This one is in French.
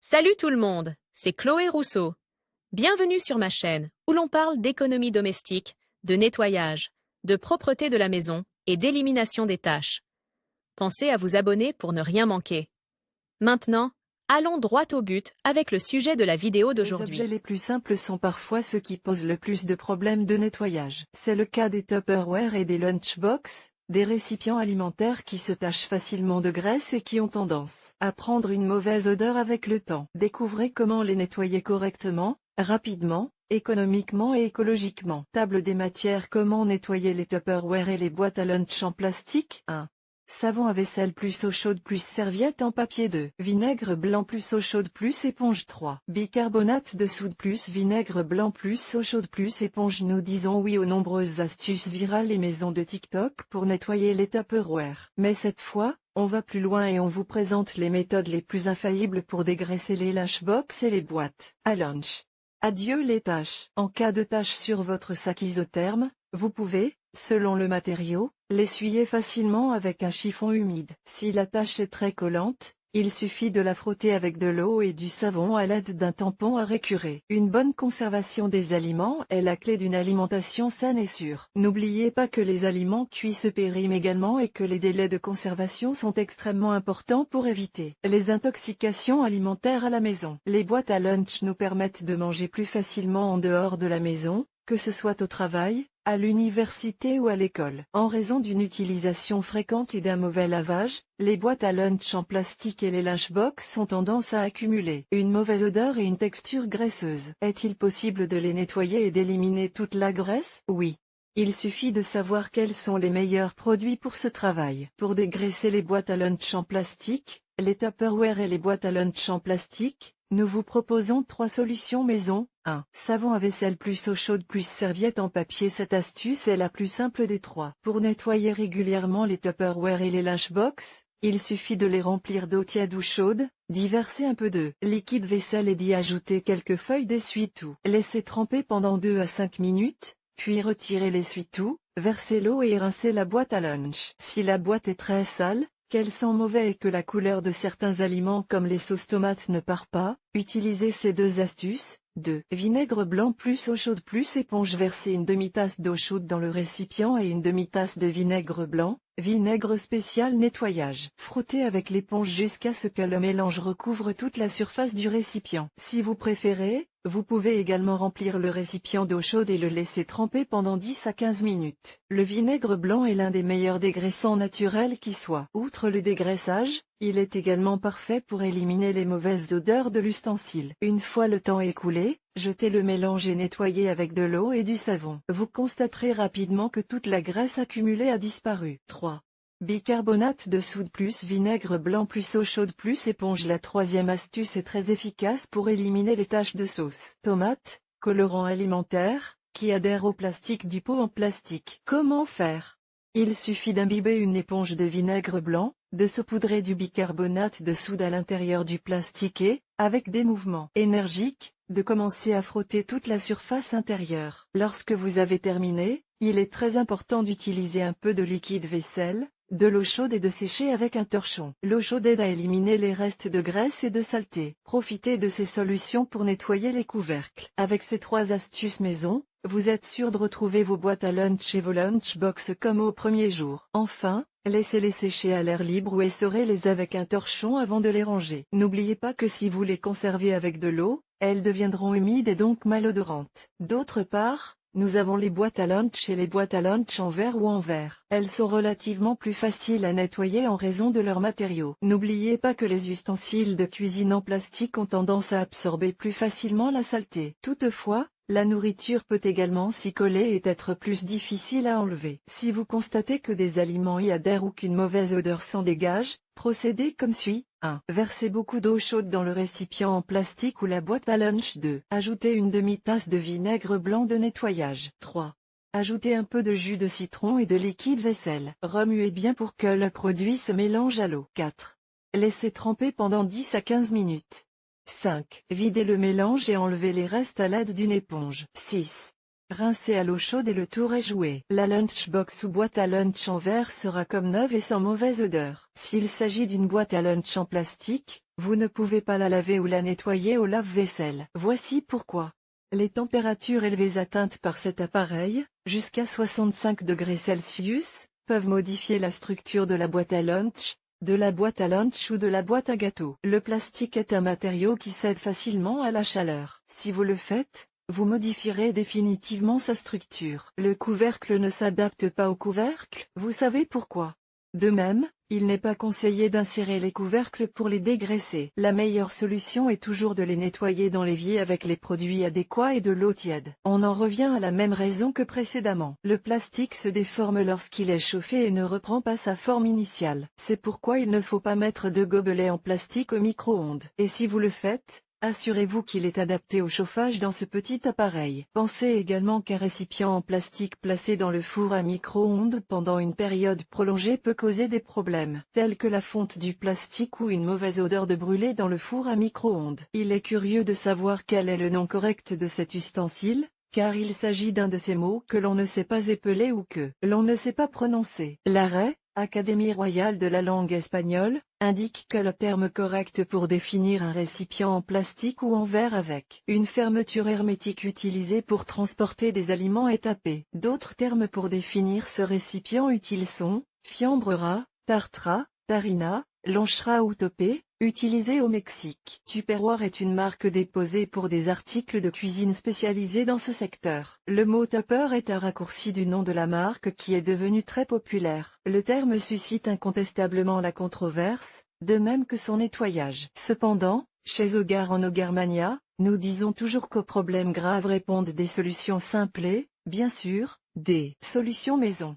Salut tout le monde, c'est Chloé Rousseau. Bienvenue sur ma chaîne où l'on parle d'économie domestique, de nettoyage, de propreté de la maison et d'élimination des tâches. Pensez à vous abonner pour ne rien manquer. Maintenant, allons droit au but avec le sujet de la vidéo Les d'aujourd'hui. objets les plus simples sont parfois ceux qui posent le plus de problèmes de nettoyage. C'est le cas des Tupperware et des lunchbox, des récipients alimentaires qui se tachent facilement de graisse et qui ont tendance à prendre une mauvaise odeur avec le temps. Découvrez comment les nettoyer correctement, rapidement, économiquement et écologiquement. Table des matières. Comment nettoyer les Tupperware et les boîtes à lunch en plastique. 1. Savon à vaisselle plus eau chaude plus serviette en papier. 2. Vinaigre blanc plus eau chaude plus éponge. 3. Bicarbonate de soude plus vinaigre blanc plus eau chaude plus éponge. Nous disons oui aux nombreuses astuces virales et maisons de TikTok pour nettoyer les Tupperware. Mais cette fois, on va plus loin et on vous présente les méthodes les plus infaillibles pour dégraisser les lunchbox et les boîtes à lunch. Adieu les taches. En cas de taches sur votre sac isotherme, vous pouvez, selon le matériau, l'essuyer facilement avec un chiffon humide. Si la tache est très collante, il suffit de la frotter avec de l'eau et du savon à l'aide d'un tampon à récurer. Une bonne conservation des aliments est la clé d'une alimentation saine et sûre. N'oubliez pas que les aliments cuits se périment également et que les délais de conservation sont extrêmement importants pour éviter les intoxications alimentaires à la maison. Les boîtes à lunch nous permettent de manger plus facilement en dehors de la maison, que ce soit au travail, à l'université ou à l'école. En raison d'une utilisation fréquente et d'un mauvais lavage, les boîtes à lunch en plastique et les lunchbox ont tendance à accumuler une mauvaise odeur et une texture graisseuse. Est-il possible de les nettoyer et d'éliminer toute la graisse? Oui. Il suffit de savoir quels sont les meilleurs produits pour ce travail. Pour dégraisser les boîtes à lunch en plastique, les Tupperware et les boîtes à lunch en plastique, nous vous proposons 3 solutions maison. 1. Savon à vaisselle plus eau chaude plus serviette en papier. Cette astuce est la plus simple des 3. Pour nettoyer régulièrement les Tupperware et les lunchbox, il suffit de les remplir d'eau tiède ou chaude, d'y verser un peu de liquide vaisselle et d'y ajouter quelques feuilles d'essuie-tout. Laissez tremper pendant 2 à 5 minutes, puis retirez l'essuie-tout, versez l'eau et rincez la boîte à lunch. Si la boîte est très sale, qu'elle sent mauvais et que la couleur de certains aliments comme les sauces tomates ne part pas, utilisez ces 2 astuces. 2. Vinaigre blanc plus eau chaude plus éponge. Versez une demi-tasse d'eau chaude dans le récipient et une demi-tasse de vinaigre blanc, vinaigre spécial nettoyage. Frottez avec l'éponge jusqu'à ce que le mélange recouvre toute la surface du récipient. Si vous préférez, vous pouvez également remplir le récipient d'eau chaude et le laisser tremper pendant 10 à 15 minutes. Le vinaigre blanc est l'un des meilleurs dégraissants naturels qui soit. Outre le dégraissage, il est également parfait pour éliminer les mauvaises odeurs de l'ustensile. Une fois le temps écoulé, jetez le mélange et nettoyez avec de l'eau et du savon. Vous constaterez rapidement que toute la graisse accumulée a disparu. 3. Bicarbonate de soude plus vinaigre blanc plus eau chaude plus éponge. La 3e astuce est très efficace pour éliminer les taches de sauce tomate, colorant alimentaire, qui adhèrent au plastique du pot en plastique. Comment faire? Il suffit d'imbiber une éponge de vinaigre blanc, de saupoudrer du bicarbonate de soude à l'intérieur du plastique et, avec des mouvements énergiques, de commencer à frotter toute la surface intérieure. Lorsque vous avez terminé, il est très important d'utiliser un peu de liquide vaisselle, de l'eau chaude et de sécher avec un torchon. L'eau chaude aide à éliminer les restes de graisse et de saleté. Profitez de ces solutions pour nettoyer les couvercles. Avec ces 3 astuces maison, vous êtes sûr de retrouver vos boîtes à lunch et vos lunchbox comme au premier jour. Enfin, laissez-les sécher à l'air libre ou essorez-les avec un torchon avant de les ranger. N'oubliez pas que si vous les conservez avec de l'eau, elles deviendront humides et donc malodorantes. D'autre part, nous avons les boîtes à lunch et les boîtes à lunch en verre ou en verre. Elles sont relativement plus faciles à nettoyer en raison de leurs matériaux. N'oubliez pas que les ustensiles de cuisine en plastique ont tendance à absorber plus facilement la saleté. Toutefois, la nourriture peut également s'y coller et être plus difficile à enlever. Si vous constatez que des aliments y adhèrent ou qu'une mauvaise odeur s'en dégage, procédez comme suit. 1. Versez beaucoup d'eau chaude dans le récipient en plastique ou la boîte à lunch. 2. Ajoutez une demi-tasse de vinaigre blanc de nettoyage. 3. Ajoutez un peu de jus de citron et de liquide vaisselle. Remuez bien pour que le produit se mélange à l'eau. 4. Laissez tremper pendant 10 à 15 minutes. 5. Videz le mélange et enlevez les restes à l'aide d'une éponge. 6. Rincez à l'eau chaude et le tour est joué. La lunchbox ou boîte à lunch en verre sera comme neuve et sans mauvaise odeur. S'il s'agit d'une boîte à lunch en plastique, vous ne pouvez pas la laver ou la nettoyer au lave-vaisselle. Voici pourquoi. Les températures élevées atteintes par cet appareil, jusqu'à 65 degrés Celsius, peuvent modifier la structure de la boîte à lunch, ou de la boîte à gâteaux. Le plastique est un matériau qui cède facilement à la chaleur. Si vous le faites, vous modifierez définitivement sa structure. Le couvercle ne s'adapte pas au couvercle. Vous savez pourquoi? De même, il n'est pas conseillé d'insérer les couvercles pour les dégraisser. La meilleure solution est toujours de les nettoyer dans l'évier avec les produits adéquats et de l'eau tiède. On en revient à la même raison que précédemment. Le plastique se déforme lorsqu'il est chauffé et ne reprend pas sa forme initiale. C'est pourquoi il ne faut pas mettre de gobelet en plastique au micro-ondes. Et si vous le faites, assurez-vous qu'il est adapté au chauffage dans ce petit appareil. Pensez également qu'un récipient en plastique placé dans le four à micro-ondes pendant une période prolongée peut causer des problèmes, tels que la fonte du plastique ou une mauvaise odeur de brûlé dans le four à micro-ondes. Il est curieux de savoir quel est le nom correct de cet ustensile, car il s'agit d'un de ces mots que l'on ne sait pas épeler ou que l'on ne sait pas prononcer. L'arrêt, Académie royale de la langue espagnole, indique que le terme correct pour définir un récipient en plastique ou en verre avec une fermeture hermétique utilisée pour transporter des aliments est tapé. D'autres termes pour définir ce récipient utiles sont fiambrera, tartera, tarina, lonchera ou topé, utilisé au Mexique. Tupperware est une marque déposée pour des articles de cuisine spécialisés dans ce secteur. Le mot Tupper est un raccourci du nom de la marque qui est devenu très populaire. Le terme suscite incontestablement la controverse, de même que son nettoyage. Cependant, chez Hogar en Hogarmania, nous disons toujours qu'aux problèmes graves répondent des solutions simples et, bien sûr, des solutions maison.